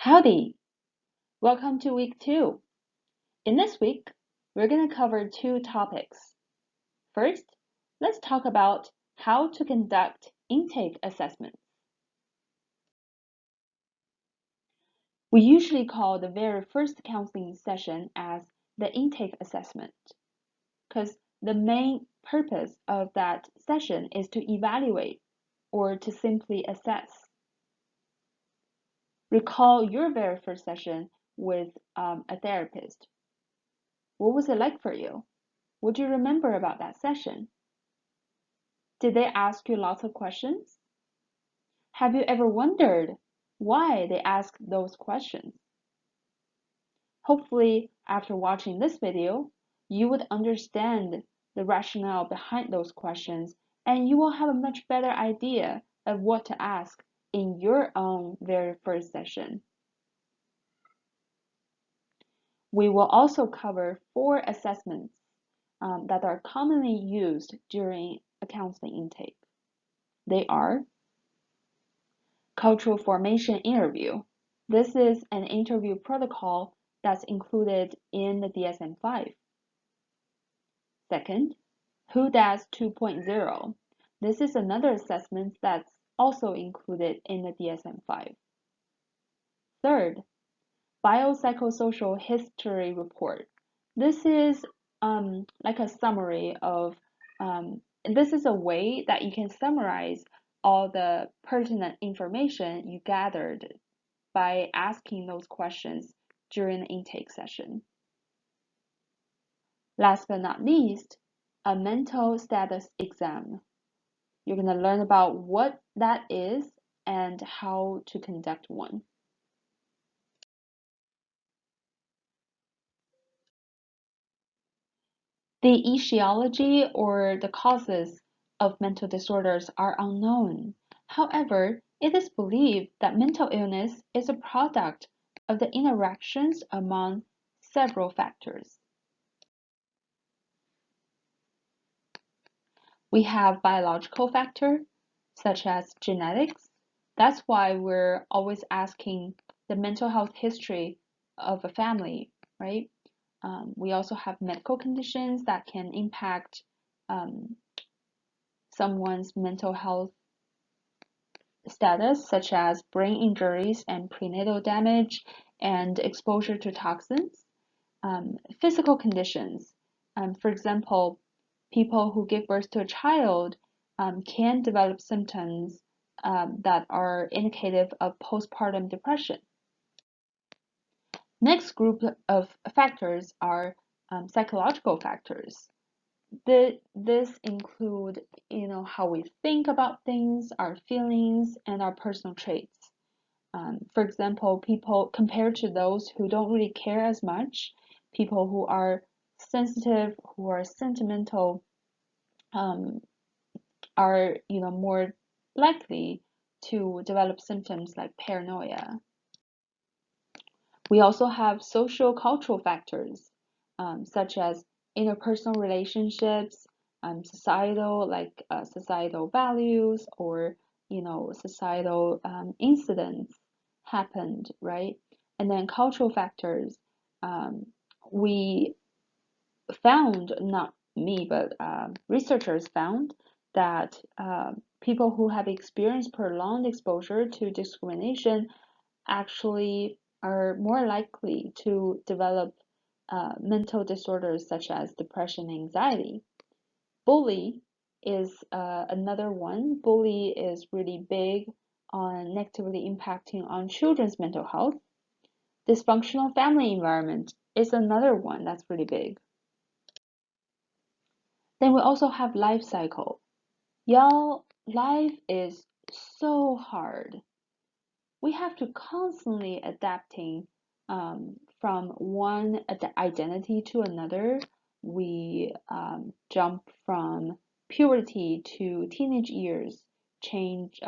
Howdy! Welcome to week 2. In this week, we're going to cover 2 topics. First, let's talk about how to conduct intake assessments. We usually call the very first counseling session as the intake assessment because the main purpose of that session is to evaluate or to simply assess. Recall your very first session with a therapist. What was it like for you? What do you remember about that session? Did they ask you lots of questions? Have you ever wondered why they asked those questions? Hopefully, after watching this video, you would understand the rationale behind those questions and you will have a much better idea of what to ask in your own very first session. We will also cover 4 assessments that are commonly used during a counseling intake. They are cultural formation interview. This is an interview protocol that's included in the DSM-5. Second, WHODAS 2.0. This is another assessment that's also included in the DSM-5. Third, biopsychosocial history report. This is like a summary of, this is a way that you can summarize all the pertinent information you gathered by asking those questions during the intake session. Last but not least, a mental status exam. You're going to learn about what that is and how to conduct one. The etiology or the causes of mental disorders are unknown. However, it is believed that mental illness is a product of the interactions among several factors. We have biological factors such as genetics. That's why we're always asking the mental health history of a family, right? We also have medical conditions that can impact someone's mental health status, such as brain injuries and prenatal damage and exposure to toxins. Physical conditions, for example, people who give birth to a child can develop symptoms that are indicative of postpartum depression. Next group of factors are psychological factors. This include, how we think about things, our feelings, and our personal traits. For example, people compared to those who don't really care as much, people who are sensitive, who are sentimental, are more likely to develop symptoms like paranoia. We also have social cultural factors such as interpersonal relationships, societal values, or societal incidents happened, right? And then cultural factors. We found, not me, but researchers found that people who have experienced prolonged exposure to discrimination actually are more likely to develop mental disorders such as depression and anxiety. Bully is another one. Bully is really big on negatively impacting on children's mental health. Dysfunctional family environment is another one that's really big. Then we also have life cycle. Y'all, life is so hard. We have to constantly adapting from one identity to another. We jump from puberty to teenage years, change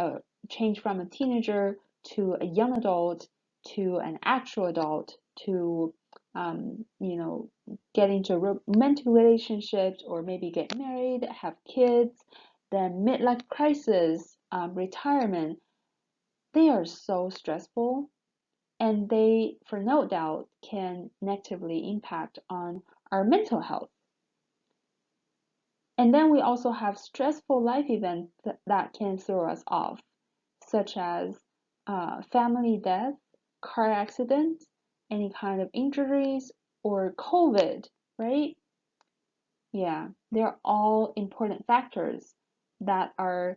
from a teenager to a young adult to an actual adult to get into romantic relationships or maybe get married, have kids, then midlife crisis, retirement. They are so stressful. and they, for no doubt, can negatively impact on our mental health. And then we also have stressful life events that can throw us off, such as family death, car accidents, any kind of injuries, or COVID, right? Yeah, they're all important factors that are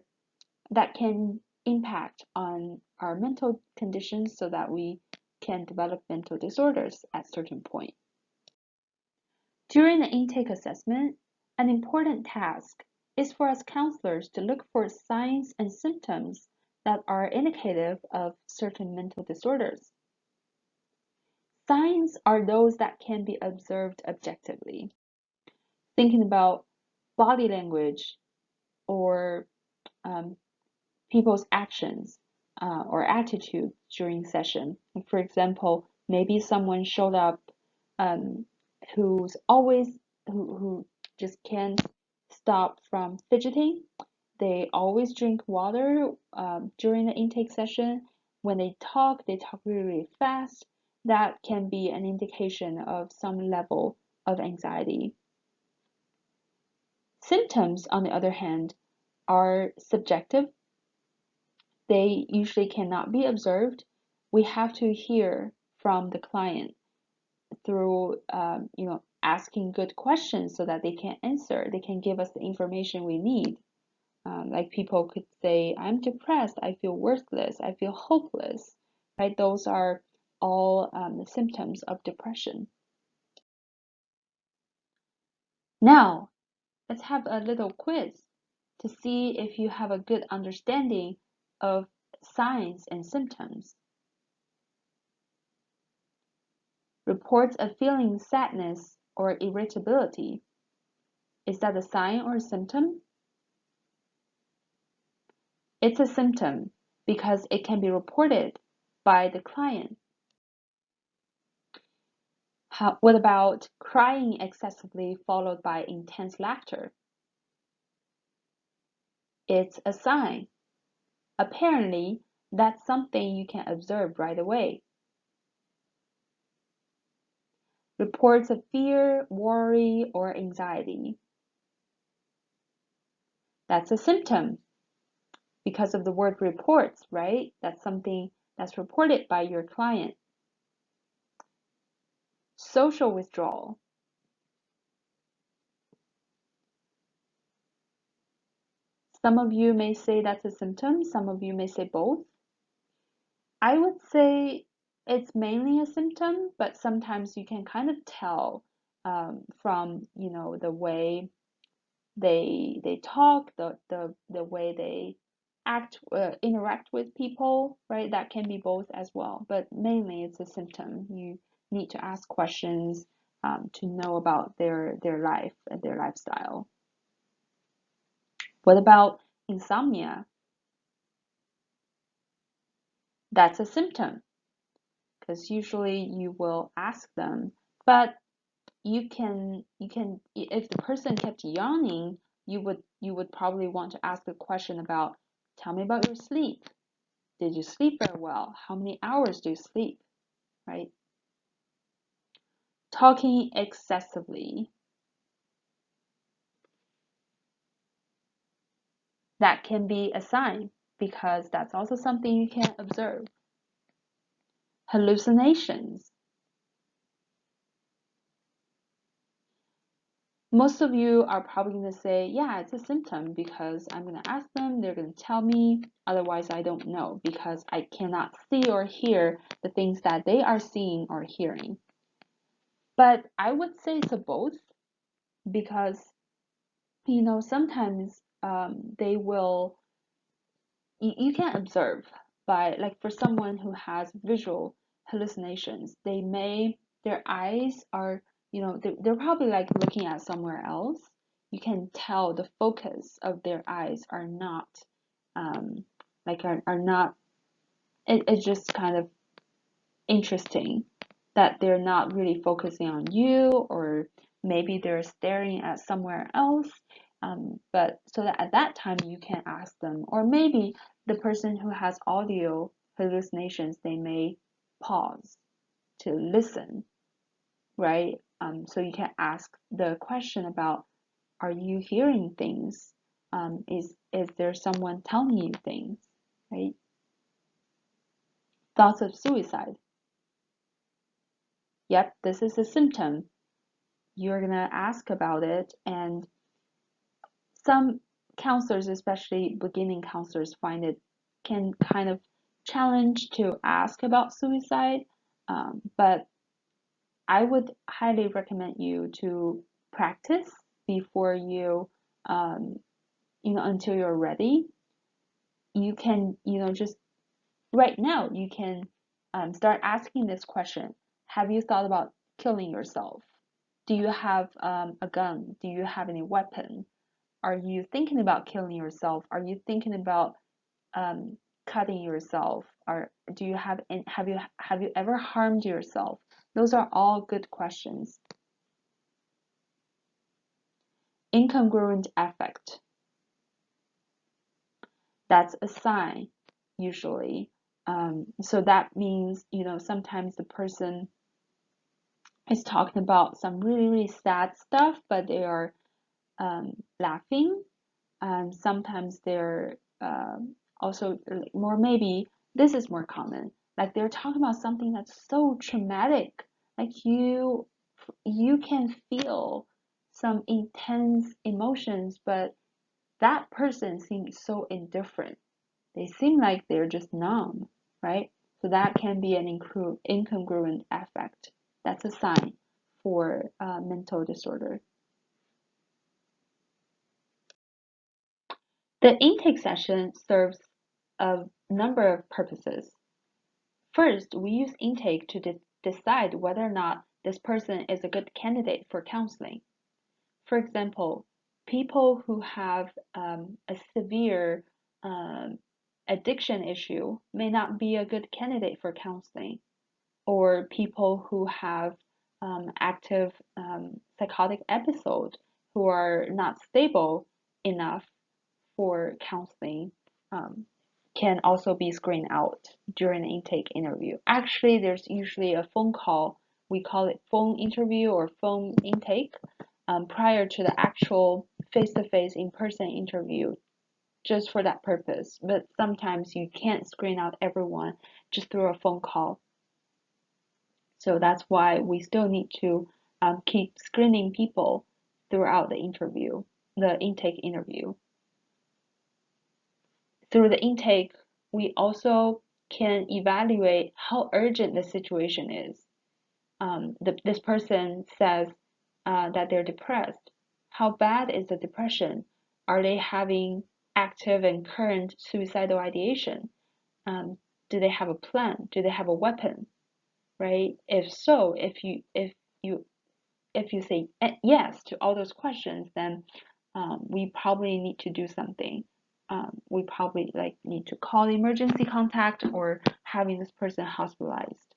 that can impact on our mental conditions so that we can develop mental disorders at certain point. During the intake assessment, an important task is for us counselors to look for signs and symptoms that are indicative of certain mental disorders. Signs are those that can be observed objectively. Thinking about body language or um, people's actions or attitude during session. Like for example, maybe someone showed up um, who's always who just can't stop from fidgeting. They always drink water during the intake session. When they talk really, really fast. That can be an indication of some level of anxiety. Symptoms, on the other hand, are subjective. They usually cannot be observed. We have to hear from the client through, asking good questions so that they can answer. They can give us the information we need. Like people could say, I'm depressed, I feel worthless, I feel hopeless, right? Those are all symptoms of depression. Now, let's have a little quiz to see if you have a good understanding of signs and symptoms. Reports of feeling sadness or irritability. Is that a sign or a symptom? It's a symptom because it can be reported by the client. What about crying excessively followed by intense laughter? It's a sign. Apparently, that's something you can observe right away. Reports of fear, worry, or anxiety. That's a symptom because of the word reports, right? That's something that's reported by your client. Social withdrawal. Some of you may say that's a symptom, some of you may say both. I would say it's mainly a symptom, but sometimes you can kind of tell from the way they talk, the way they interact with people, right? That can be both as well, but mainly it's a symptom. You need to ask questions to know about their life and their lifestyle. What about insomnia? That's a symptom because usually you will ask them, but you can if the person kept yawning, you would probably want to ask a question about, tell me about your sleep. Did you sleep very well? How many hours do you sleep? Right? Talking excessively. That can be a sign because that's also something you can observe. Hallucinations. Most of you are probably going to say, yeah, it's a symptom because I'm going to ask them, they're going to tell me, otherwise I don't know because I cannot see or hear the things that they are seeing or hearing. But I would say it's a both because, sometimes they will, you can observe by, like for someone who has visual hallucinations, their eyes are, they're probably like looking at somewhere else. You can tell the focus of their eyes are not, are not, it's just kind of interesting that they're not really focusing on you, or maybe they're staring at somewhere else. But so that at that time you can ask them, or maybe the person who has audio hallucinations, they may pause to listen, right? So you can ask the question about, are you hearing things? Is there someone telling you things, right? Thoughts of suicide. Yep, this is a symptom. You're gonna ask about it, and some counselors, especially beginning counselors, find it can kind of challenge to ask about suicide, but I would highly recommend you to practice before you, until you're ready. You can, just right now, you can start asking this question. Have you thought about killing yourself? Do you have a gun? Do you have any weapon? Are you thinking about killing yourself? Are you thinking about cutting yourself? Or do you have you ever harmed yourself? Those are all good questions. Incongruent affect. That's a sign, usually. So that means, sometimes the person is talking about some really, really sad stuff, but they are laughing. Sometimes they're also more, maybe this is more common, like they're talking about something that's so traumatic, like you can feel some intense emotions, but that person seems so indifferent. They seem like they're just numb, right? So that can be an incongruent affect. That's a sign for mental disorder. The intake session serves a number of purposes. First, we use intake to decide whether or not this person is a good candidate for counseling. For example, people who have a severe addiction issue may not be a good candidate for counseling, or people who have active psychotic episodes who are not stable enough for counseling can also be screened out during the intake interview. Actually, there's usually a phone call. We call it phone interview or phone intake prior to the actual face-to-face in-person interview, just for that purpose. But sometimes you can't screen out everyone just through a phone call. So that's why we still need to keep screening people throughout the interview, the intake interview. Through the intake, we also can evaluate how urgent the situation is. This person says that they're depressed. How bad is the depression? Are they having active and current suicidal ideation? Do they have a plan? Do they have a weapon? Right? If so, if you say yes to all those questions, then we probably need to do something. We probably need to call the emergency contact or having this person hospitalized.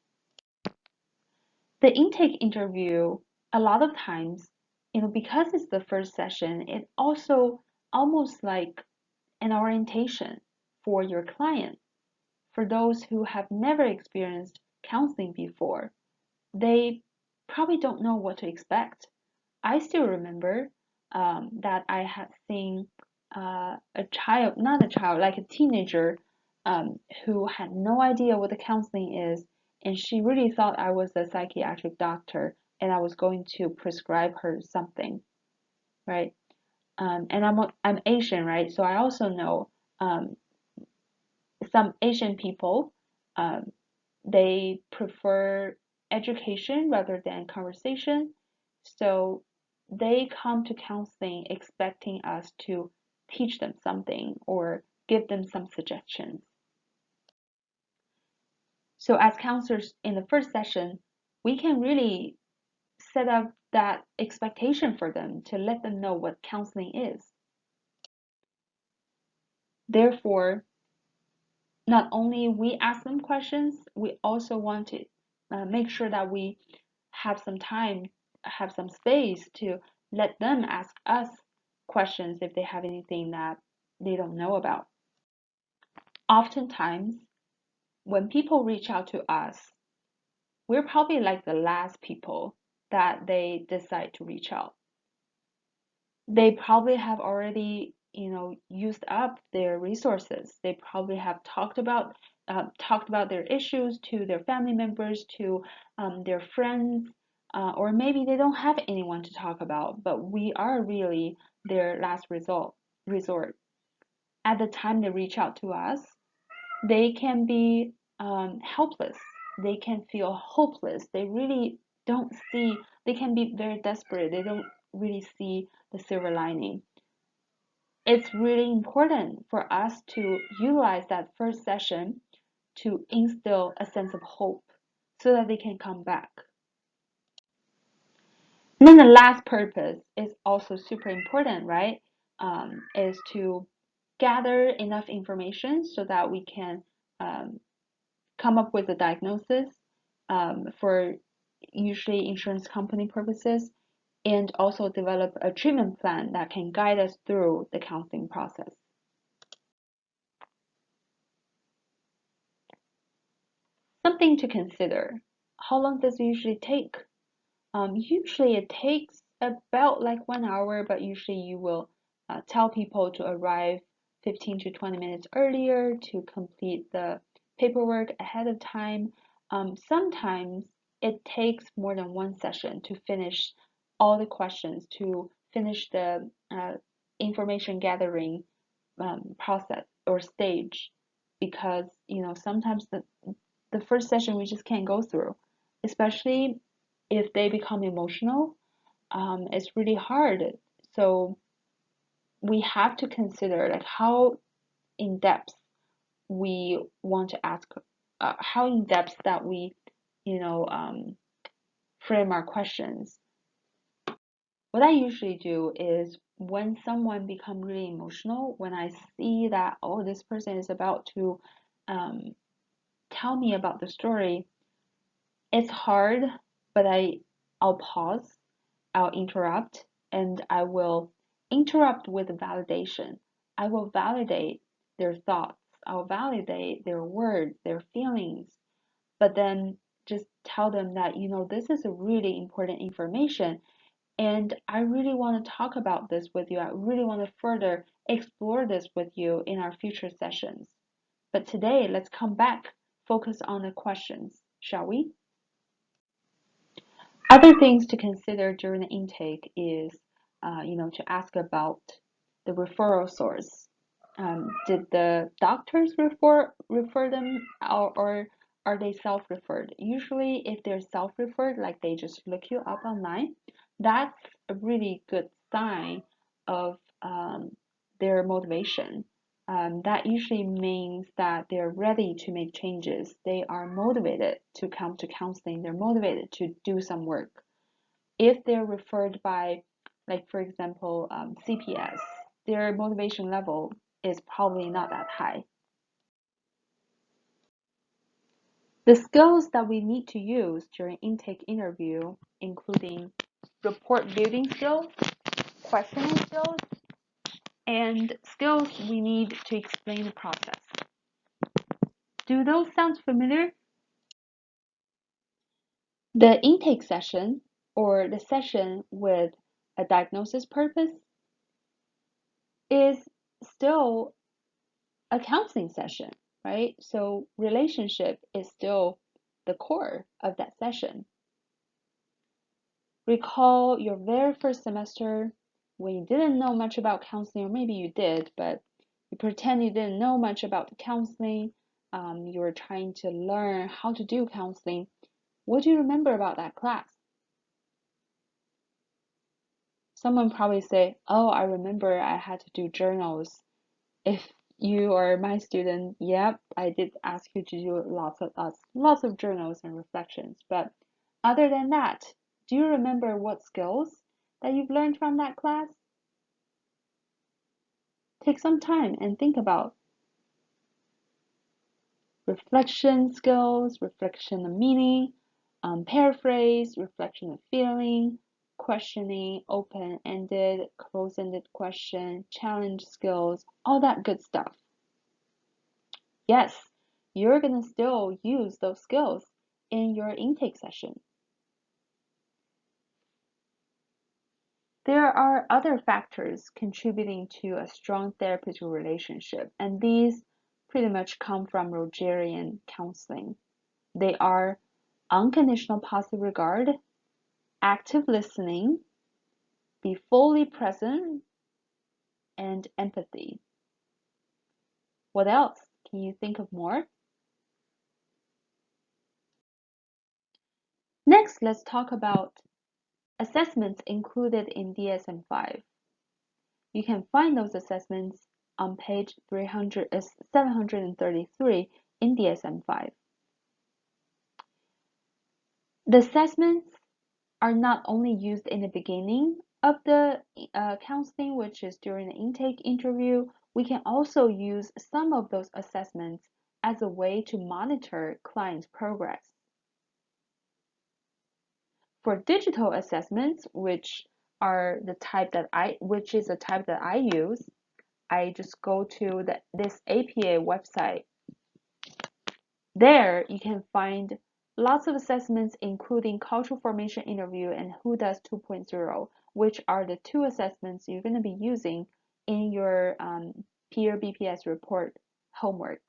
The intake interview, a lot of times, because it's the first session, it also almost like an orientation for your client. For those who have never experienced counseling before, they probably don't know what to expect. I still remember that I had seen a child, not a child, like a teenager, who had no idea what the counseling is, and she really thought I was a psychiatric doctor and I was going to prescribe her something, right? And I'm Asian, right? So I also know some Asian people, um, they prefer education rather than conversation. So they come to counseling expecting us to teach them something or give them some suggestions. So as counselors in the first session, we can really set up that expectation for them to let them know what counseling is. Therefore, not only we ask them questions, we also want to make sure that we have some time, have some space to let them ask us questions if they have anything that they don't know about. Oftentimes, when people reach out to us, we're probably like the last people that they decide to reach out. They probably have already, used up their resources. They probably have talked about their issues to their family members, to their friends, or maybe they don't have anyone to talk about, but we are really their last resort. At the time they reach out to us, they can be helpless. They can feel hopeless. They really don't see, they can be very desperate. They don't really see the silver lining. It's really important for us to utilize that first session to instill a sense of hope so that they can come back. And then the last purpose is also super important, right? Is to gather enough information so that we can come up with a diagnosis for usually insurance company purposes, and also develop a treatment plan that can guide us through the counseling process. Something to consider. How long does it usually take? Usually it takes about like 1 hour, but usually you will tell people to arrive 15 to 20 minutes earlier to complete the paperwork ahead of time. Sometimes it takes more than one session to finish all the questions, to finish the information gathering process or stage, because sometimes the first session we just can't go through, especially if they become emotional. It's really hard. So we have to consider like how in depth we want to ask, how in depth that we, you know, um, frame our questions. What I usually do is when someone become really emotional, when I see that, oh, this person is about to um, tell me about the story, it's hard, but I'll pause, I'll interrupt, and I will interrupt with validation. I will validate their thoughts. I'll validate their words, their feelings, but then just tell them that, this is a really important information, and I really want to talk about this with you. I really want to further explore this with you in our future sessions. But today, let's come back, focus on the questions, shall we? Other things to consider during the intake is, to ask about the referral source. Did the doctors refer them, or are they self-referred? Usually, if they're self-referred, like they just look you up online, that's a really good sign of their motivation. That usually means that they're ready to make changes. They are motivated to come to counseling. They're motivated to do some work. If they're referred by, like for example, CPS, their motivation level is probably not that high. The skills that we need to use during intake interview, including report building skills, questioning skills, and skills we need to explain the process. Do those sound familiar? The intake session, or the session with a diagnosis purpose, is still a counseling session, right? So relationship is still the core of that session. Recall your very first semester when you didn't know much about counseling, or maybe you did, but you pretend you didn't know much about the counseling. You were trying to learn how to do counseling. What do you remember about that class? Someone probably say, oh, I remember I had to do journals. If you are my student, yep, I did ask you to do lots of journals and reflections. But other than that, do you remember what skills that you've learned from that class? Take some time and think about reflection skills, reflection of meaning, paraphrase, reflection of feeling, questioning, open-ended, close-ended question, challenge skills, all that good stuff. Yes, you're going to still use those skills in your intake session. There are other factors contributing to a strong therapeutic relationship, and these pretty much come from Rogerian counseling. They are unconditional positive regard, active listening, be fully present, and empathy. What else? Can you think of more? Next, let's talk about assessments included in DSM-5. You can find those assessments on page 733 in DSM-5. The assessments are not only used in the beginning of the counseling, which is during the intake interview. We can also use some of those assessments as a way to monitor clients' progress. For digital assessments, which is the type that I use, I just go to this APA website. There you can find lots of assessments, including cultural formation interview and Who Does 2.0, which are the two assessments you're going to be using in your peer BPS report homework.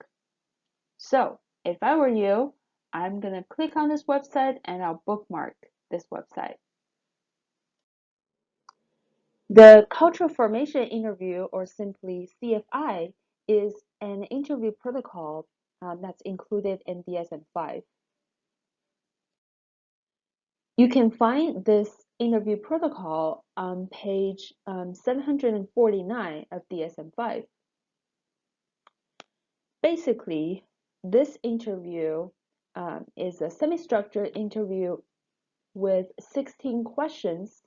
So if I were you, I'm going to click on this website and I'll bookmark this website. The cultural formation interview, or simply CFI, is an interview protocol that's included in DSM-5. You can find this interview protocol on page 749 of DSM-5. Basically, this interview is a semi-structured interview with 16 questions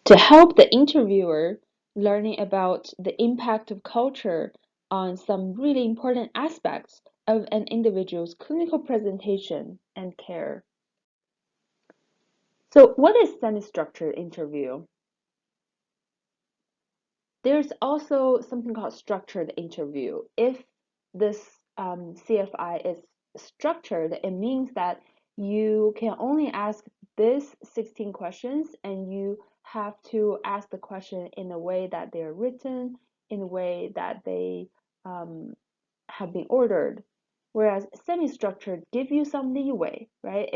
to help the interviewer learning about the impact of culture on some really important aspects of an individual's clinical presentation and care. So what is semi-structured interview? There's also something called structured interview. If this CFI is structured, it means that you can only ask this 16 questions and you have to ask the question in a way that they're written, in a way that they have been ordered. Whereas semi-structured give you some leeway, right?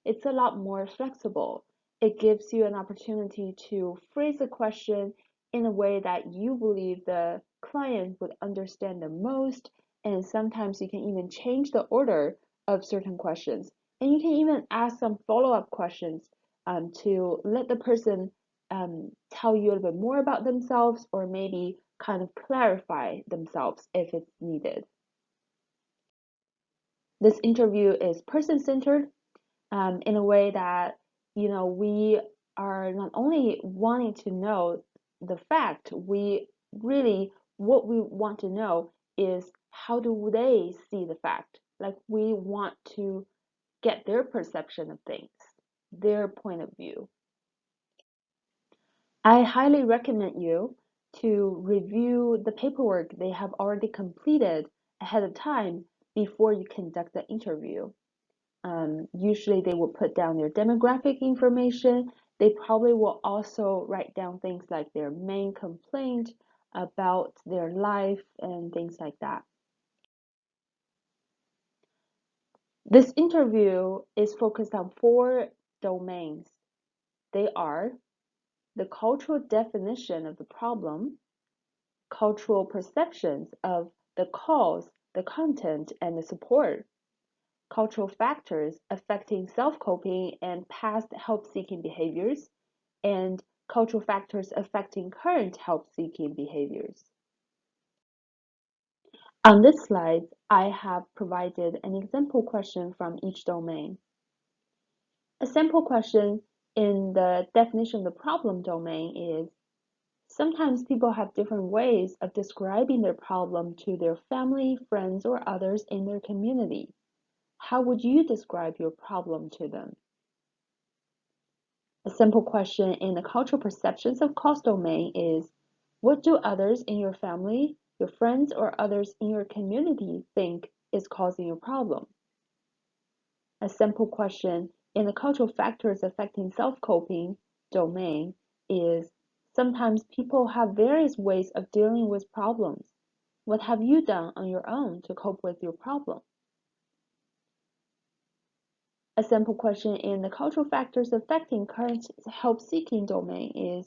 It's a lot more flexible. It gives you an opportunity to phrase a question in a way that you believe the client would understand the most. And sometimes you can even change the order of certain questions. And you can even ask some follow-up questions to let the person tell you a little bit more about themselves, or maybe kind of clarify themselves if it's needed. This interview is person-centered in a way that, we are not only wanting to know the fact, what we want to know is how do they see the fact? Like, we want to get their perception of things, their point of view. I highly recommend you to review the paperwork they have already completed ahead of time before you conduct the interview. Usually they will put down their demographic information. They probably will also write down things like their main complaint about their life and things like that. This interview is focused on 4 domains. They are the cultural definition of the problem, cultural perceptions of the cause, the content, and the support, cultural factors affecting self-coping and past help-seeking behaviors, and cultural factors affecting current help-seeking behaviors. On this slide, I have provided an example question from each domain. A sample question in the definition of the problem domain is, sometimes people have different ways of describing their problem to their family, friends, or others in their community. How would you describe your problem to them? A simple question in the cultural perceptions of cause domain is, what do others in your family, your friends, or others in your community think is causing your problem? A simple question in the cultural factors affecting self-coping domain is sometimes people have various ways of dealing with problems. What have you done on your own to cope with your problem? A simple question in the cultural factors affecting current help-seeking domain is,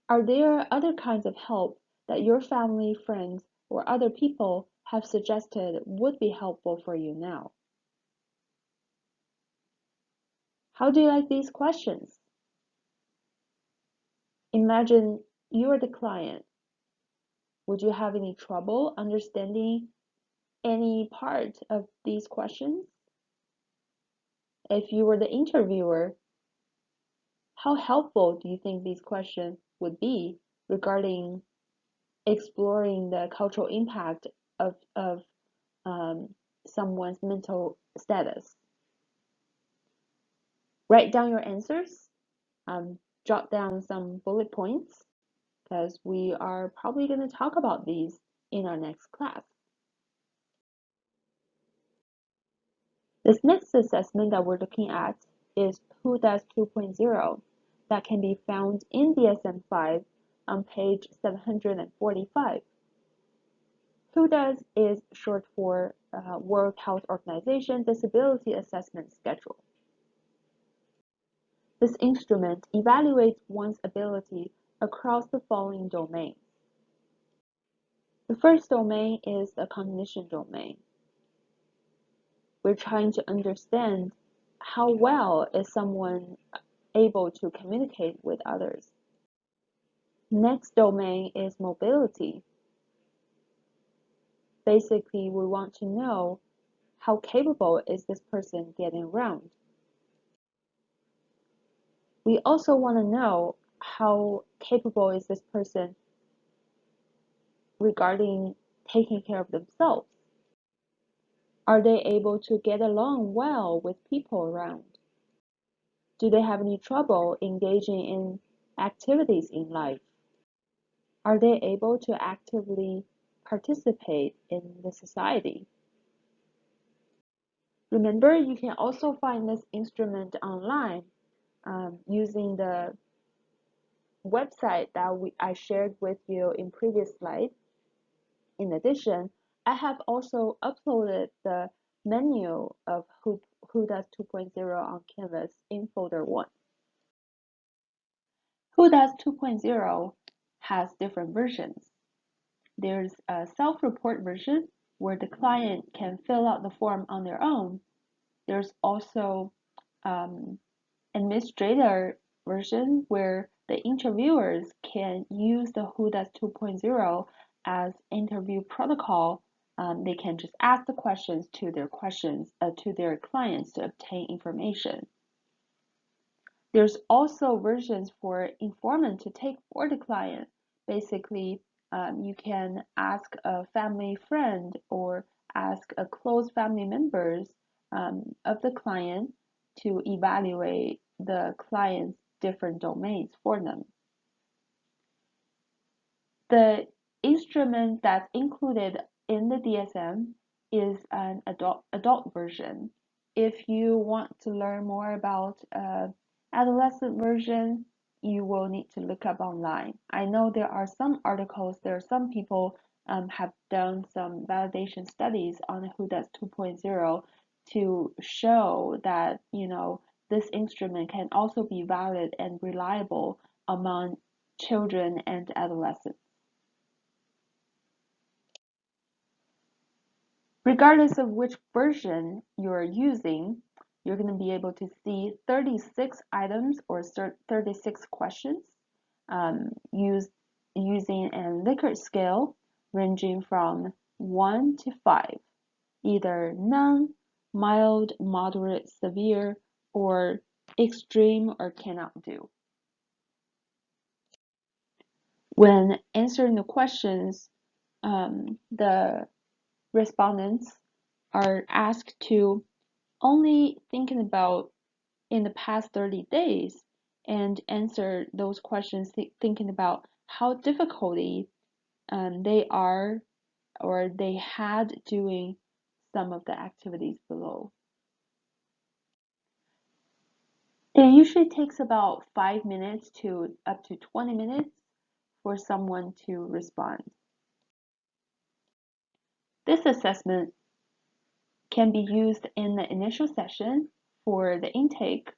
are there other kinds of help that your family, friends, or other people have suggested would be helpful for you now? How do you like these questions? Imagine you are the client. Would you have any trouble understanding any part of these questions? If you were the interviewer, how helpful do you think these questions would be regarding exploring the cultural impact of someone's mental status? Write down your answers, jot down some bullet points, because we are probably going to talk about these in our next class. This next assessment that we're looking at is Who Does 2.0 that can be found in DSM-5 on page 745. Who Does is short for World Health Organization Disability Assessment Schedule. This instrument evaluates one's ability across the following domains. The first domain is the cognition domain. We're trying to understand how well is someone able to communicate with others. Next domain is mobility. Basically, we want to know how capable is this person getting around. We also want to know how capable is this person regarding taking care of themselves. Are they able to get along well with people around? Do they have any trouble engaging in activities in life? Are they able to actively participate in the society? Remember, you can also find this instrument online using the website that I shared with you in previous slide. In addition, I have also uploaded the menu of Who Does 2.0 on Canvas in folder 1. Who Does 2.0 has different versions. There's a self-report version where the client can fill out the form on their own. There's also administrator version where the interviewers can use the Who Does 2.0 as interview protocol. They can just ask the questions to their clients to obtain information. There's also versions for informant to take for the client. Basically, you can ask a family friend or ask a close family members of the client to evaluate the client's different domains for them. The instrument that's included in the DSM is an adult version. If you want to learn more about adolescent version, you will need to look up online. I know there are some articles, there are some people have done some validation studies on Who Does 2.0 to show that, this instrument can also be valid and reliable among children and adolescents. Regardless of which version you're using, you're going to be able to see 36 items or 36 questions using a Likert scale ranging from 1 to 5, either none, mild, moderate, severe, or extreme or cannot do. When answering the questions, the respondents are asked to only thinking about in the past 30 days and answer those questions thinking about how difficulty they are or they had doing some of the activities below. It usually takes about 5 minutes to up to 20 minutes for someone to respond. This assessment can be used in the initial session for the intake.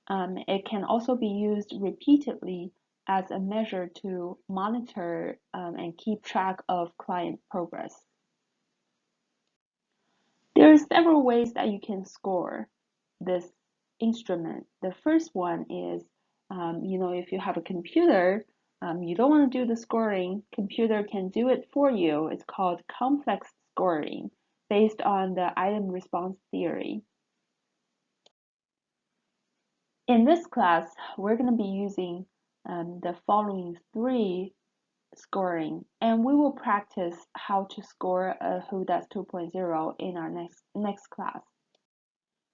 It can also be used repeatedly as a measure to monitor and keep track of client progress. There are several ways that you can score this instrument. The first one is, if you have a computer, you don't want to do the scoring, computer can do it for you. It's called complex scoring based on the item response theory. In this class, we're going to be using the following 3 scoring, and we will practice how to score a Whodot 2.0 in our next class.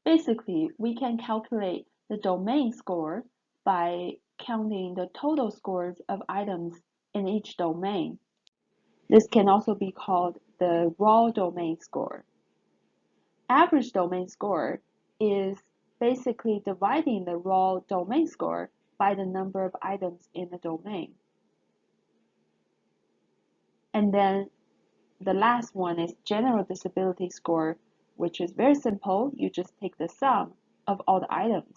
Basically, we can calculate the domain score by counting the total scores of items in each domain. This can also be called the raw domain score. Average domain score is basically dividing the raw domain score by the number of items in the domain. And then the last one is general disability score, which is very simple. You just take the sum of all the items.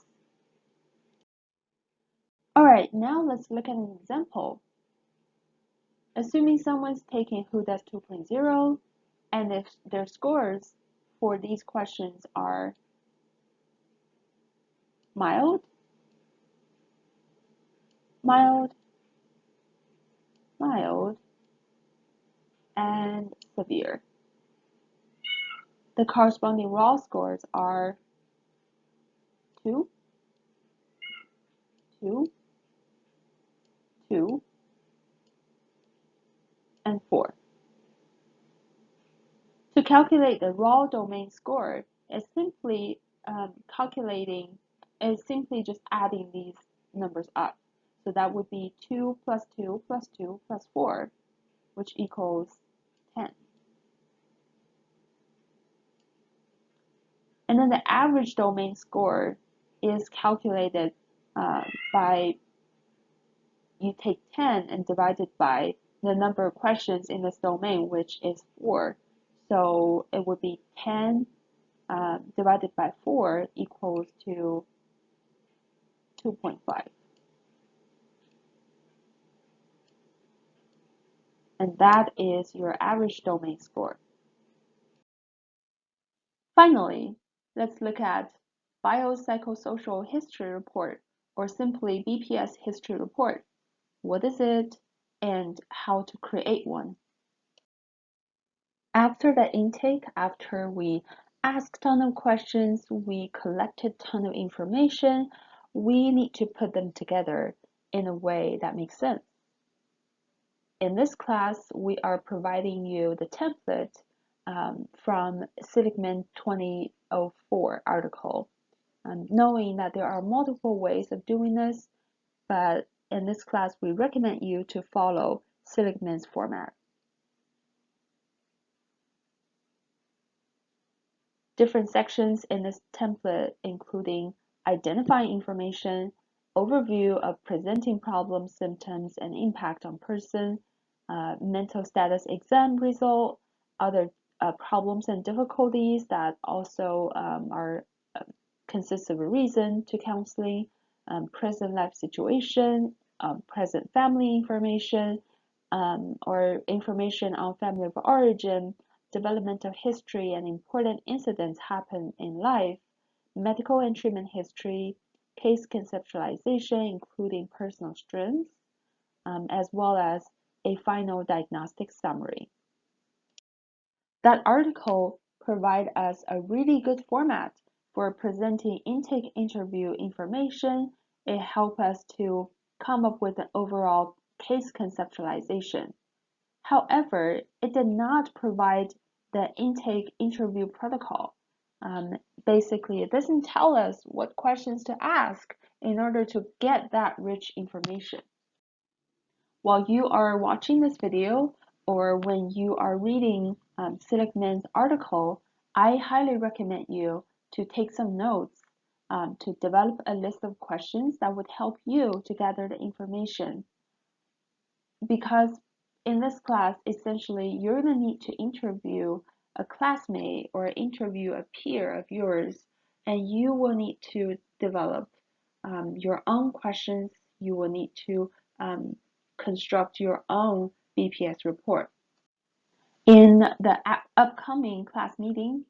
Alright, now let's look at an example. Assuming someone's taking Whodot 2.0 and if their scores for these questions are mild, mild, mild, and severe. The corresponding raw scores are 2, 2, 2, and 4. To calculate the raw domain score is simply just adding these numbers up. So that would be 2 plus 2 plus 2 plus 4, which equals 10. And then the average domain score is calculated by you take 10 and divide it by the number of questions in this domain, which is 4. So it would be 10 divided by 4 equals to 2.5. And that is your average domain score. Finally, let's look at Biopsychosocial History Report, or simply BPS History Report. What is it and how to create one? After the intake, after we asked ton of questions, we collected ton of information, we need to put them together in a way that makes sense. In this class, we are providing you the template from Seligman 2004 article, knowing that there are multiple ways of doing this, but in this class, we recommend you to follow Seligman's format. Different sections in this template including identifying information, overview of presenting problems, symptoms, and impact on person, mental status exam result, other problems and difficulties that also consist of a reason to counseling, present life situation, present family information, or information on family of origin, developmental history and important incidents happen in life, medical and treatment history, case conceptualization, including personal strengths, as well as a final diagnostic summary. That article provides us a really good format for presenting intake interview information. It helps us to come up with an overall case conceptualization. However, it did not provide the intake interview protocol. Basically, it doesn't tell us what questions to ask in order to get that rich information. While you are watching this video or when you are reading Seligman's article, I highly recommend you to take some notes to develop a list of questions that would help you to gather the information. Because in this class, essentially, you're going to need to interview a classmate or interview a peer of yours, and you will need to develop your own questions. You will need to construct your own BPS report. In the upcoming class meeting,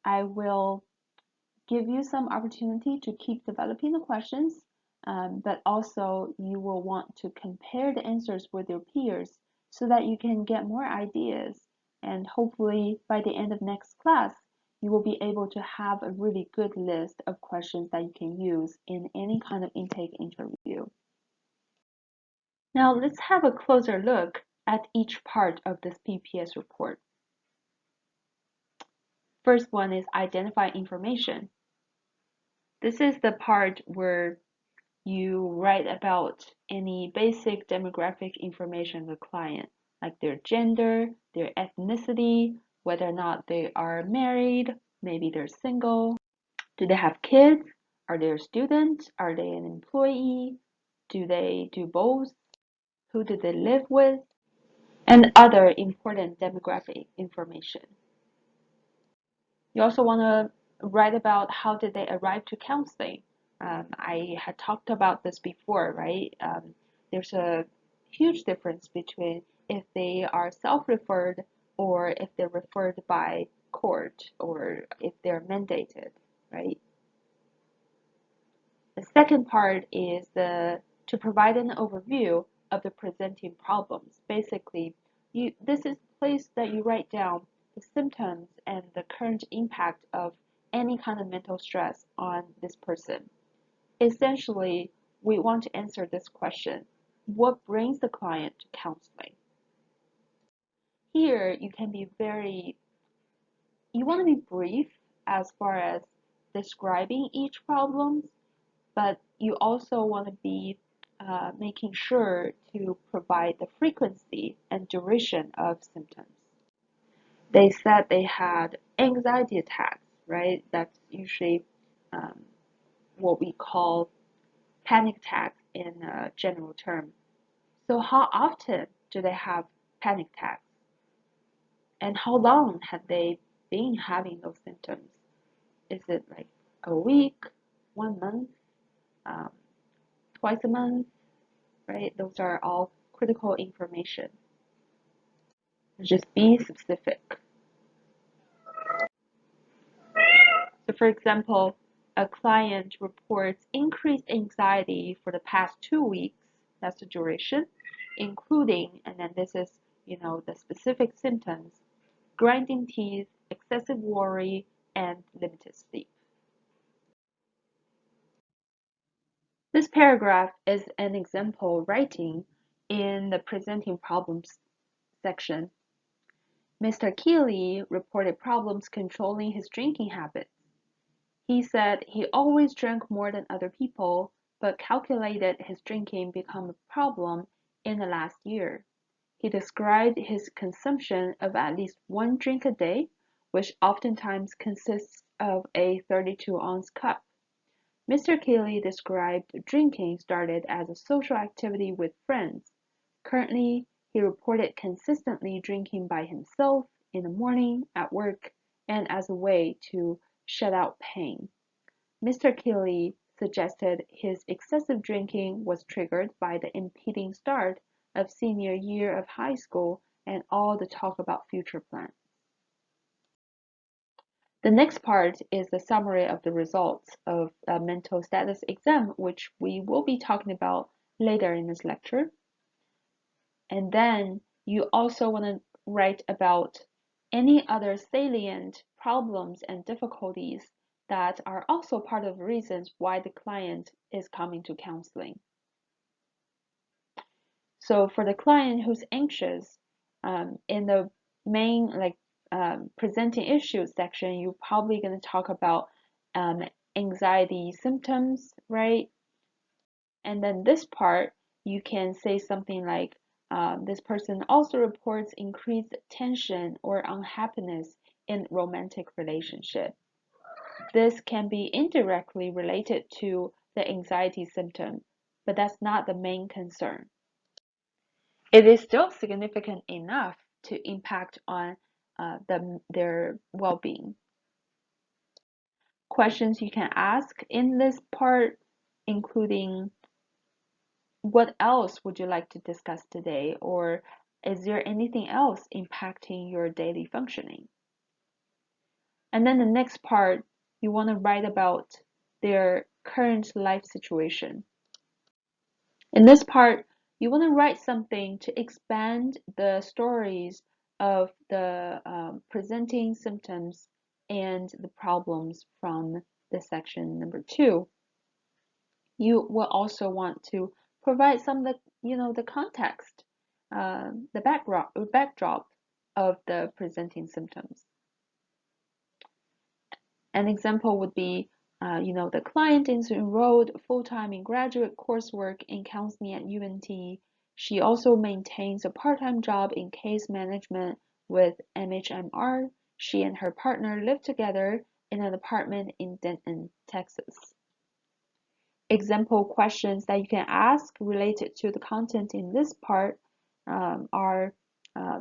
I will give you some opportunity to keep developing the questions, but also you will want to compare the answers with your peers so that you can get more ideas. And hopefully by the end of next class, you will be able to have a really good list of questions that you can use in any kind of intake interview. Now let's have a closer look at each part of this BPS report. First one is identify information. This is the part where you write about any basic demographic information of the client, like their gender, their ethnicity, whether or not they are married, maybe they're single, do they have kids, are they a student, are they an employee, do they do both, who do they live with, and other important demographic information. You also want to write about how did they arrive to counseling. I had talked about this before, right? There's a huge difference between if they are self-referred or if they're referred by court or if they're mandated, right? The second part is to provide an overview of the presenting problems. Basically, this is the place that you write down the symptoms and the current impact of any kind of mental stress on this person. Essentially, we want to answer this question: what brings the client to counseling? Here, you want to be brief as far as describing each problem, but you also want to be making sure to provide the frequency and duration of symptoms. They said they had anxiety attacks, right? That's usually what we call panic attacks in a general term. So how often do they have panic attacks? And how long have they been having those symptoms? Is it like a week, 1 month, um, twice a month, right? Those are all critical information. Just be specific. So for example, a client reports increased anxiety for the past 2 weeks, that's the duration, including, and then this is, the specific symptoms, grinding teeth, excessive worry, and limited sleep. This paragraph is an example writing in the presenting problems section. Mr. Keeley reported problems controlling his drinking habits. He said he always drank more than other people, but calculated his drinking become a problem in the last year. He described his consumption of at least 1 drink a day, which oftentimes consists of a 32-ounce cup. Mr. Keeley described drinking started as a social activity with friends. Currently, he reported consistently drinking by himself in the morning, at work, and as a way to shut out pain. Mr. Keeley suggested his excessive drinking was triggered by the impending start of senior year of high school and all the talk about future plans. The next part is the summary of the results of a mental status exam, which we will be talking about later in this lecture. And then you also want to write about any other salient problems and difficulties that are also part of the reasons why the client is coming to counseling. So for the client who's anxious, in the main presenting issues section, you're probably going to talk about anxiety symptoms, right? And then this part, you can say something like, this person also reports increased tension or unhappiness in romantic relationship. This can be indirectly related to the anxiety symptom, but that's not the main concern. It is still significant enough to impact on their well-being. Questions you can ask in this part, including what else would you like to discuss today, or is there anything else impacting your daily functioning? And then the next part, you want to write about their current life situation. In this part, you want to write something to expand the stories of the presenting symptoms and the problems from the section number 2. You will also want to provide some of the context, the backdrop of the presenting symptoms. An example would be, the client is enrolled full-time in graduate coursework in counseling at UNT. She also maintains a part-time job in case management with MHMR. She and her partner live together in an apartment in Denton, Texas. Example questions that you can ask related to the content in this part are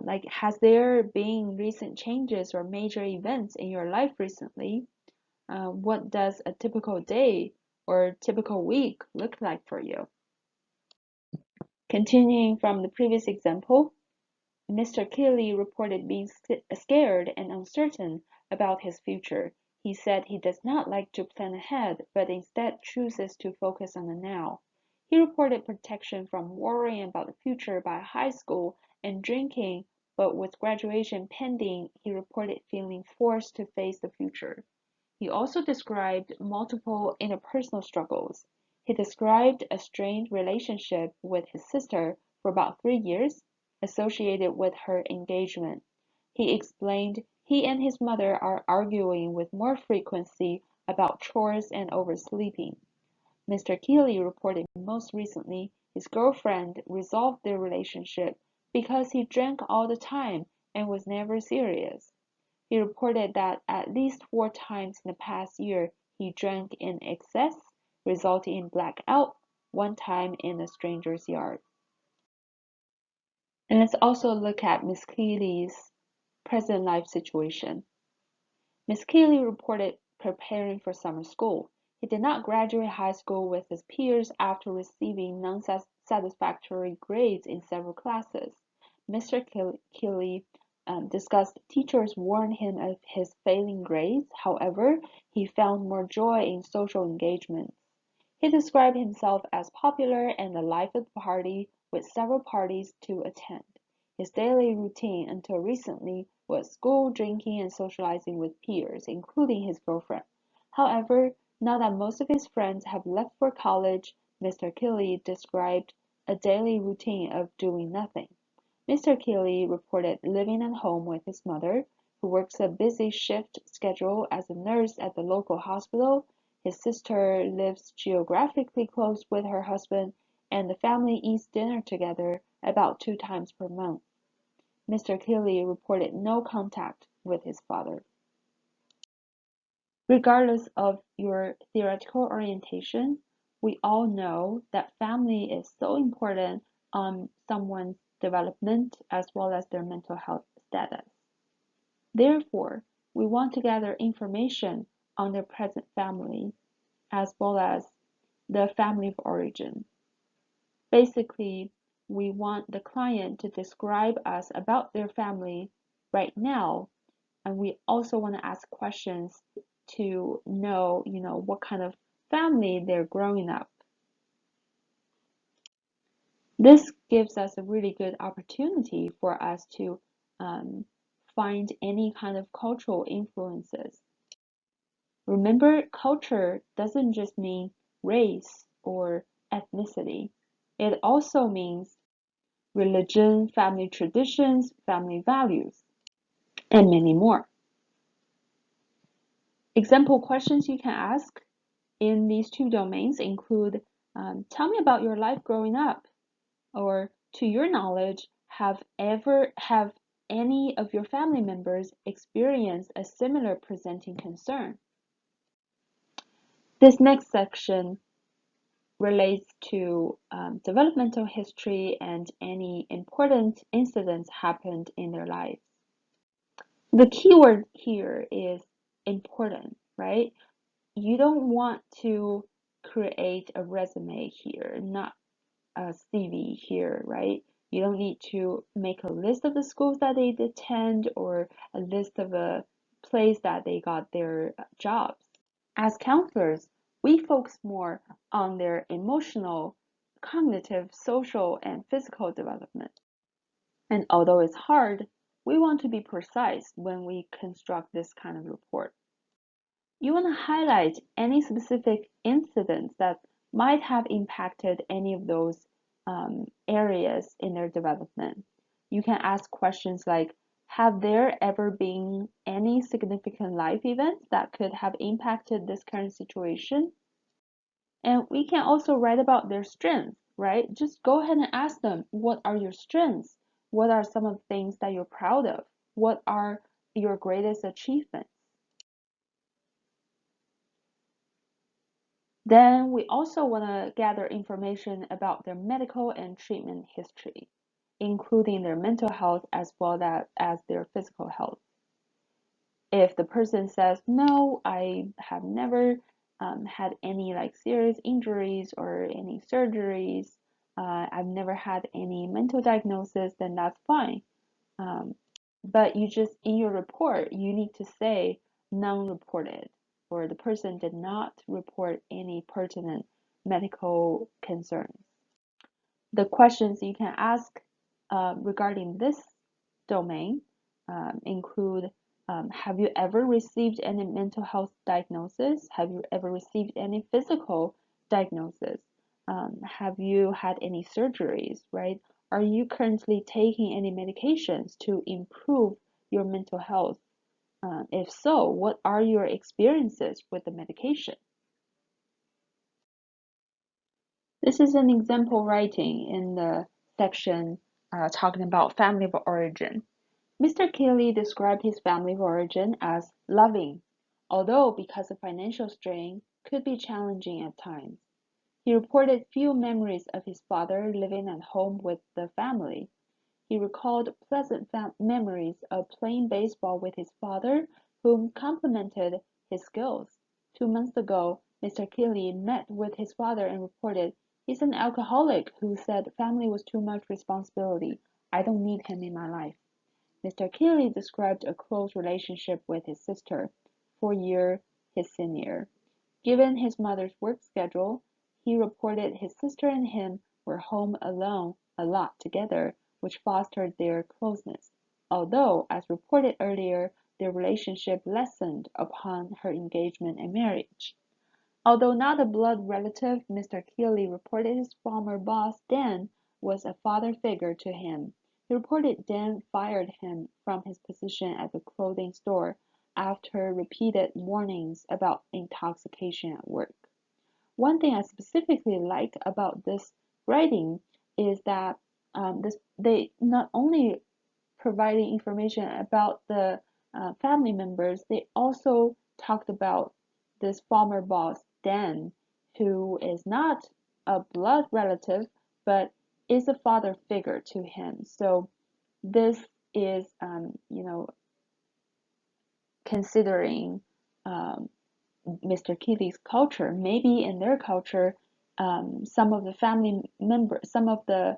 like, has there been recent changes or major events in your life recently? What does a typical day or typical week look like for you? Continuing from the previous example, Mr. Keeley reported being scared and uncertain about his future. He said he does not like to plan ahead, but instead chooses to focus on the now. He reported protection from worrying about the future by high school and drinking, but with graduation pending, he reported feeling forced to face the future. He also described multiple interpersonal struggles. He described a strained relationship with his sister for about 3 years, associated with her engagement. He explained he and his mother are arguing with more frequency about chores and oversleeping. Mr. Keeley reported most recently his girlfriend resolved their relationship because he drank all the time and was never serious. He reported that at least 4 times in the past year he drank in excess, resulting in blackout, 1 time in a stranger's yard. And let's also look at Ms. Keeley's present life situation. Ms. Keeley reported preparing for summer school. He did not graduate high school with his peers after receiving non-satisfactory grades in several classes. Mr. Keeley discussed teachers warned him of his failing grades. However, he found more joy in social engagements. He described himself as popular and the life of the party, with several parties to attend. His daily routine until recently was school, drinking, and socializing with peers, including his girlfriend. However, now that most of his friends have left for college, Mr. Keeley described a daily routine of doing nothing. Mr. Keeley reported living at home with his mother, who works a busy shift schedule as a nurse at the local hospital. His sister lives geographically close with her husband, and the family eats dinner together about 2 times per month. Mr. Keeley reported no contact with his father. Regardless of your theoretical orientation, we all know that family is so important on someone's development as well as their mental health status. Therefore, we want to gather information on their present family as well as the family of origin. Basically, we want the client to describe us about their family right now, and we also want to ask questions to know, what kind of family they're growing up. This gives us a really good opportunity for us to find any kind of cultural influences. Remember, culture doesn't just mean race or ethnicity. It also means religion, family traditions, family values, and many more. Example questions you can ask in these 2 domains include, tell me about your life growing up, or to your knowledge, have any of your family members experienced a similar presenting concern? This next section relates to developmental history and any important incidents happened in their lives. The keyword here is important, right? You don't want to create a resume here, not a CV here, right? You don't need to make a list of the schools that they attend or a list of a place that they got their jobs. As counselors, we focus more on their emotional, cognitive, social, and physical development. And although it's hard, we want to be precise when we construct this kind of report. You want to highlight any specific incidents that might have impacted any of those areas in their development. You can ask questions like, have there ever been any significant life events that could have impacted this current situation? And we can also write about their strengths, right? Just go ahead and ask them, what are your strengths? What are some of the things that you're proud of? What are your greatest achievements? Then we also want to gather information about their medical and treatment history, including their mental health as well as their physical health. If the person says, no, I have never had any like serious injuries or any surgeries, I've never had any mental diagnosis, then that's fine. But you just, in your report, you need to say non-reported, or the person did not report any pertinent medical concerns. The questions you can ask regarding this domain include, have you ever received any mental health diagnosis? Have you ever received any physical diagnosis? Have you had any surgeries, right? Are you currently taking any medications to improve your mental health? If so, what are your experiences with the medication? This is an example writing in the section talking about family of origin. Mr. Keeley described his family of origin as loving, although because of financial strain could be challenging at times. He reported few memories of his father living at home with the family. He recalled pleasant memories of playing baseball with his father, whom complimented his skills. 2 months ago, Mr. Keeley met with his father and reported, "He's an alcoholic who said family was too much responsibility. I don't need him in my life." Mr. Keeley described a close relationship with his sister, 4-year his senior. Given his mother's work schedule, he reported his sister and him were home alone a lot together, which fostered their closeness, although, as reported earlier, their relationship lessened upon her engagement and marriage. Although not a blood relative, Mr. Keeley reported his former boss, Dan, was a father figure to him. He reported Dan fired him from his position at the clothing store after repeated warnings about intoxication at work. One thing I specifically like about this writing is that they not only providing information about the family members, they also talked about this former boss, Dan, who is not a blood relative, but is a father figure to him. So this is, considering Mr. Keeley's culture, maybe in their culture, some of the family members, some of the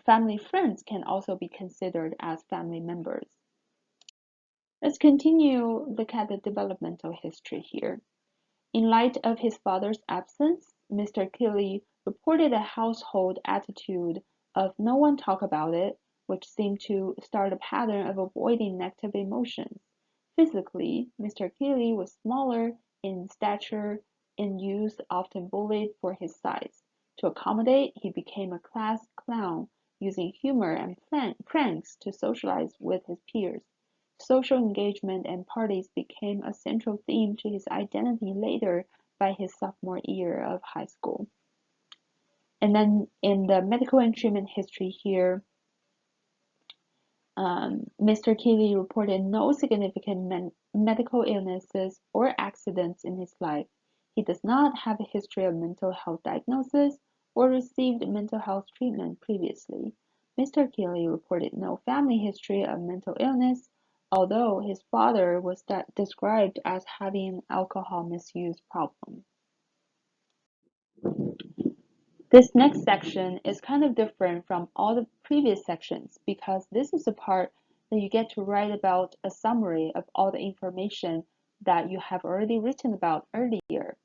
family friends can also be considered as family members. Let's continue look at the developmental history here. In light of his father's absence, Mr. Keeley reported a household attitude of no one talk about it, which seemed to start a pattern of avoiding negative emotions. Physically, Mr. Keeley was smaller in stature, in youth often bullied for his size. To accommodate, he became a class clown, using humor and pranks to socialize with his peers. Social engagement and parties became a central theme to his identity later by his sophomore year of high school. And then in the medical and treatment history here, Mr. Keeley reported no significant medical illnesses or accidents in his life. He does not have a history of mental health diagnosis or received mental health treatment previously. Mr. Keeley reported no family history of mental illness, although his father was described as having an alcohol misuse problem. This next section is kind of different from all the previous sections because this is the part that you get to write about a summary of all the information that you have already written about earlier.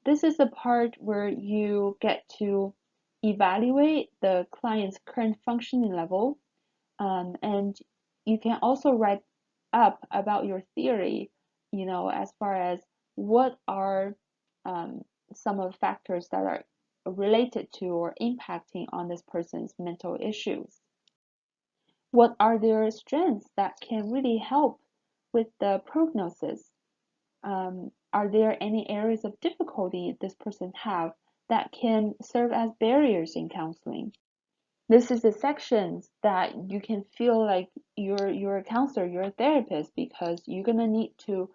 This is the part where you get to evaluate the client's current functioning level, and you can also write up about your theory, as far as what are some of the factors that are related to or impacting on this person's mental issues. What are their strengths that can really help with the prognosis? Are there any areas of difficulty this person have that can serve as barriers in counseling? This is the sections that you can feel like you're a counselor, you're a therapist, because you're gonna need to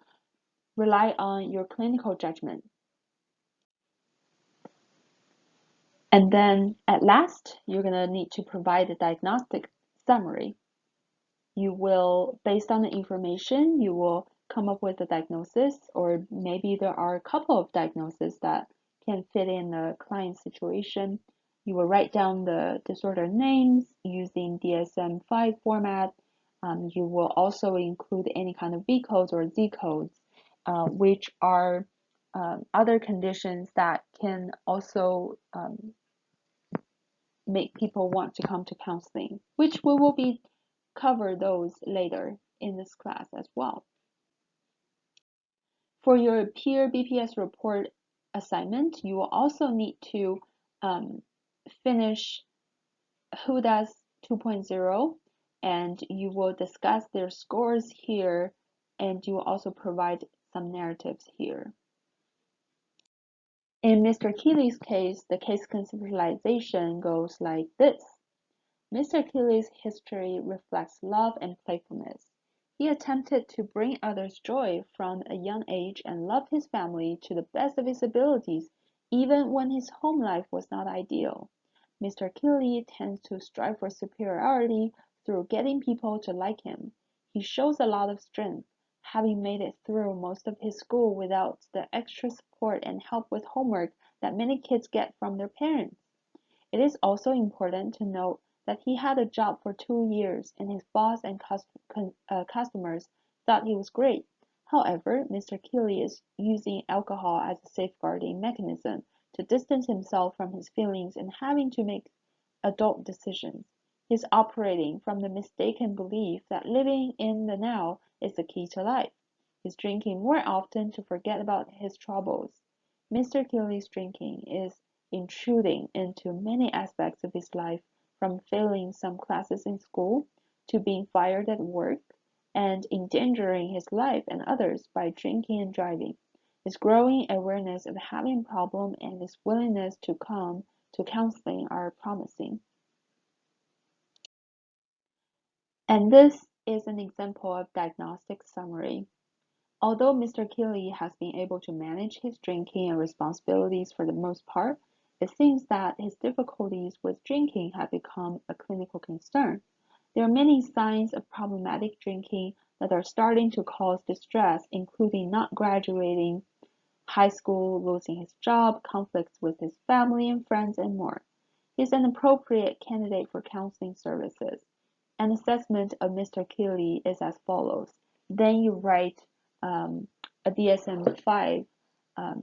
rely on your clinical judgment. And then at last, you're gonna need to provide a diagnostic summary. You will, based on the information, you will come up with a diagnosis, or maybe there are a couple of diagnoses that can fit in the client's situation. You will write down the disorder names using DSM-5 format. You will also include any kind of V codes or Z codes, which are other conditions that can also make people want to come to counseling, which we will be cover those later in this class as well. For your peer BPS report assignment, you will also need to finish Who Does 2.0, and you will discuss their scores here, and you will also provide some narratives here. In Mr. Keeley's case, the case conceptualization goes like this. Mr. Keeley's history reflects love and playfulness. He attempted to bring others joy from a young age and love his family to the best of his abilities, even when his home life was not ideal. Mr. Keeley tends to strive for superiority through getting people to like him. He shows a lot of strength, having made it through most of his school without the extra support and help with homework that many kids get from their parents. It is also important to note that he had a job for 2 years and his boss and customers thought he was great. However, Mr. Keeley is using alcohol as a safeguarding mechanism to distance himself from his feelings and having to make adult decisions. He's operating from the mistaken belief that living in the now is the key to life. He's drinking more often to forget about his troubles. Mr. Keeley's drinking is intruding into many aspects of his life, from failing some classes in school to being fired at work and endangering his life and others by drinking and driving. His growing awareness of having a problem and his willingness to come to counseling are promising. And this is an example of diagnostic summary. Although Mr. Keeley has been able to manage his drinking and responsibilities for the most part, it seems that his difficulties with drinking have become a clinical concern. There are many signs of problematic drinking that are starting to cause distress, including not graduating high school, losing his job, conflicts with his family and friends, and more. He is an appropriate candidate for counseling services. An assessment of Mr. Keeley is as follows. Then you write a DSM-5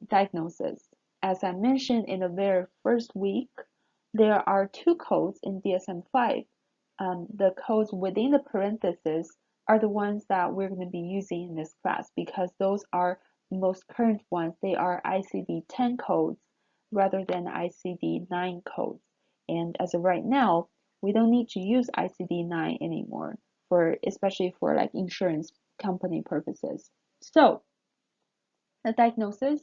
diagnosis. As I mentioned in the very first week, there are two codes in DSM-5. The codes within the parentheses are the ones that we're going to be using in this class because those are the most current ones. They are ICD-10 codes rather than ICD-9 codes. And as of right now, we don't need to use ICD-9 anymore, especially for like insurance company purposes. So the diagnosis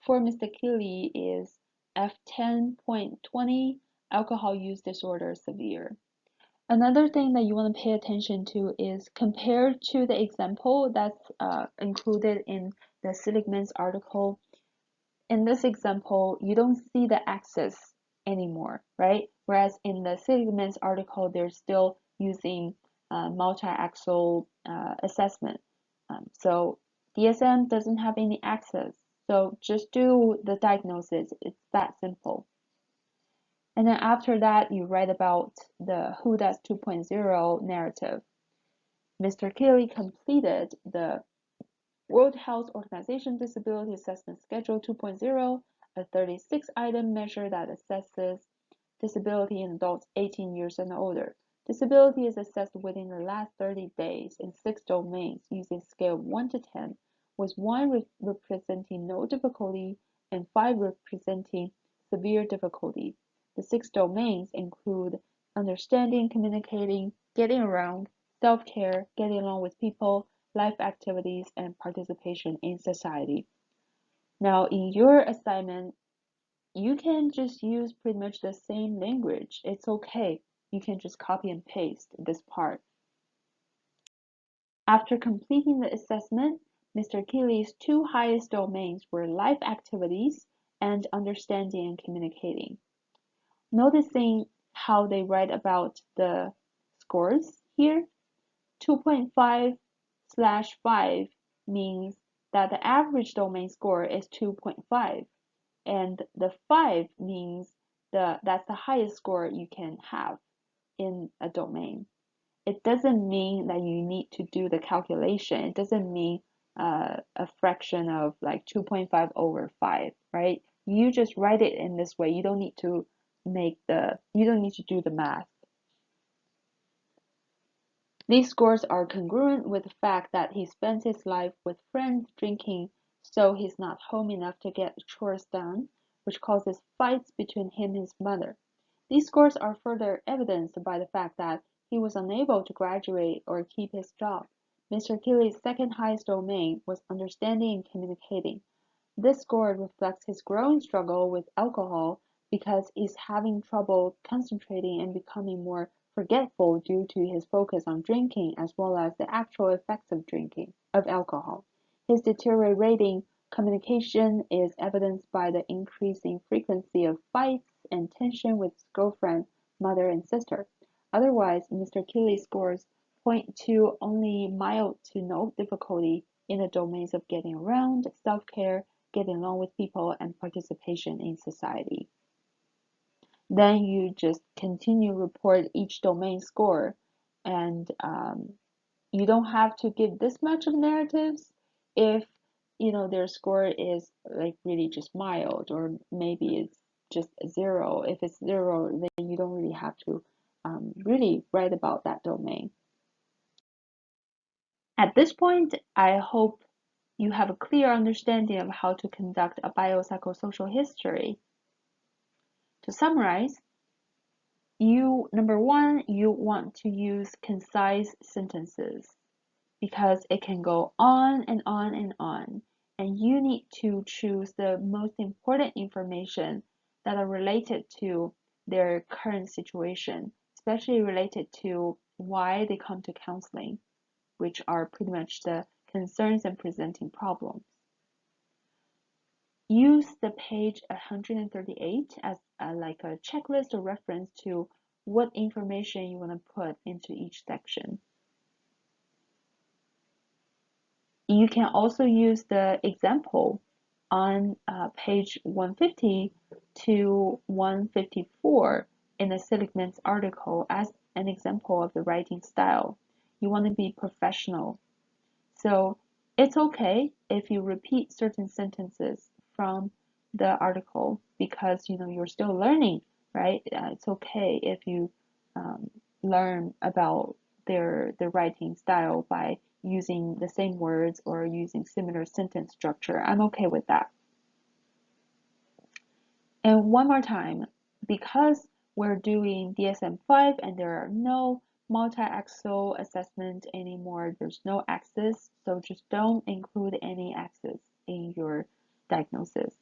for Mr. Keeley is F10.20, alcohol use disorder severe. Another thing that you want to pay attention to is compared to the example that's included in the Seligman's article, in this example, you don't see the axis anymore, right? Whereas in the Seligman's article, they're still using multi-axis assessment. So DSM doesn't have any axis. So just do the diagnosis. It's that simple. And then after that, you write about the Who Does 2.0 narrative. Mr. Keeley completed the World Health Organization Disability Assessment Schedule 2.0, a 36-item measure that assesses disability in adults 18 years and older. Disability is assessed within the last 30 days in 6 domains using a scale of 1 to 10, with 1 representing no difficulty and 5 representing severe difficulty. The 6 domains include understanding, communicating, getting around, self-care, getting along with people, life activities, and participation in society. Now, in your assignment, you can just use pretty much the same language. It's okay. You can just copy and paste this part. After completing the assessment, Mr. Keeley's 2 highest domains were life activities and understanding and communicating. Noticing how they write about the scores here, 2.5/5 means that the average domain score is 2.5, and the 5 means that's the highest score you can have in a domain. It doesn't mean that you need to do the calculation. It doesn't mean a fraction of like 2.5 over 5, right? You just write it in this way. You don't need to do the math. These scores are congruent with the fact that he spends his life with friends drinking, so he's not home enough to get chores done, which causes fights between him and his mother. These scores are further evidenced by the fact that he was unable to graduate or keep his job. Mr. Keeley's second highest domain was understanding and communicating. This score reflects his growing struggle with alcohol because he's having trouble concentrating and becoming more forgetful due to his focus on drinking as well as the actual effects of alcohol. His deteriorating communication is evidenced by the increasing frequency of fights and tension with his girlfriend, mother, and sister. Otherwise, Mr. Keeley's scores point to only mild to no difficulty in the domains of getting around, self-care, getting along with people, and participation in society. Then you just continue report each domain score, and you don't have to give this much of narratives if their score is like really just mild, or maybe it's just 0. If it's 0, then you don't really have to really write about that domain. At this point, I hope you have a clear understanding of how to conduct a biopsychosocial history. To summarize, number 1, you want to use concise sentences because it can go on and on and on, and you need to choose the most important information that are related to their current situation, especially related to why they come to counseling, which are pretty much the concerns and presenting problems. Use the page 138 as like a checklist or reference to what information you want to put into each section. You can also use the example on page 150 to 154 in the Seligman's article as an example of the writing style. You want to be professional. So it's okay if you repeat certain sentences from the article because you're still learning, right? It's okay if you learn about their writing style by using the same words or using similar sentence structure. I'm okay with that. And one more time, because we're doing DSM-5 and there are no multi-axis assessment anymore, there's no axis, so just don't include any axis in your diagnosis.